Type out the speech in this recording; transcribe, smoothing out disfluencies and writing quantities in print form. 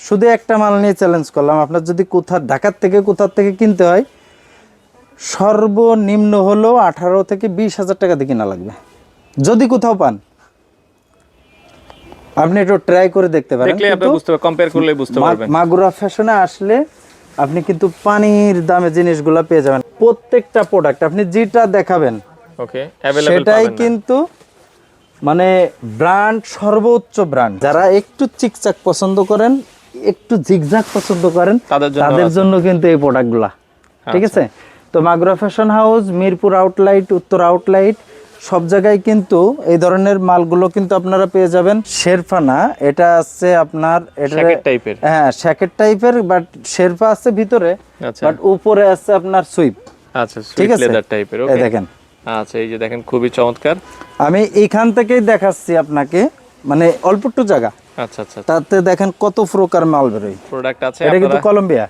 শুধু একটা মাল নিয়ে চ্যালেঞ্জ করলাম, আপনার যদি ঢাকার থেকে কোথার থেকে কিনতে হয় সর্বনিম্ন হলো 18 থেকে 20,000 টাকা দিয়ে কিনা লাগবে। যদি কোথাও পান আপনি একটু ট্রাই করে দেখতে পারেন, দেখলে আপনি বুঝতে পারবেন, কম্পেয়ার করলে বুঝতে পারবেন। মাগুরা ফ্যাশনে আসলে আপনি কিন্তু পানির দামে জিনিসগুলো পেয়ে যাবেন। প্রত্যেকটা প্রোডাক্ট আপনি যেটা দেখাবেন ওকে अवेलेबल সেটাই কিন্তু মানে ব্র্যান্ড, সর্বোচ্চ ব্র্যান্ড। যারা একটু চিকচাক পছন্দ করেন, একটু জিগজাগ পছন্দ করেন, তাদের জন্য কিন্তু এই প্রোডাক্টগুলা, ঠিক আছে। তো মাগুরা ফ্যাশন হাউস, মিরপুর আউটলাইট, উত্তর আউটলাইট, সব জায়গায় কিন্তু এই ধরনের মালগুলো কিন্তু আপনারা পেয়ে যাবেন। শেরপা না, এটা আছে আপনার শ্যাকেট টাইপের, হ্যাঁ শ্যাকেট টাইপের, বাট শেরপা আছে ভিতরে, বাট উপরে আছে আপনার সুইপ। আচ্ছা, সুইপ লেদার টাইপের। ওকে, দেখেন। আচ্ছা, এই যে দেখেন খুবই চমৎকার। আমি এইখান থেকেই দেখাচ্ছি আপনাকে, মানে অল্প একটু জায়গা। আচ্ছা আচ্ছা, তাতে দেখেন কত প্রকার মাল বেরোয়। প্রোডাক্ট আছে, এটা কিন্তু কলম্বিয়া।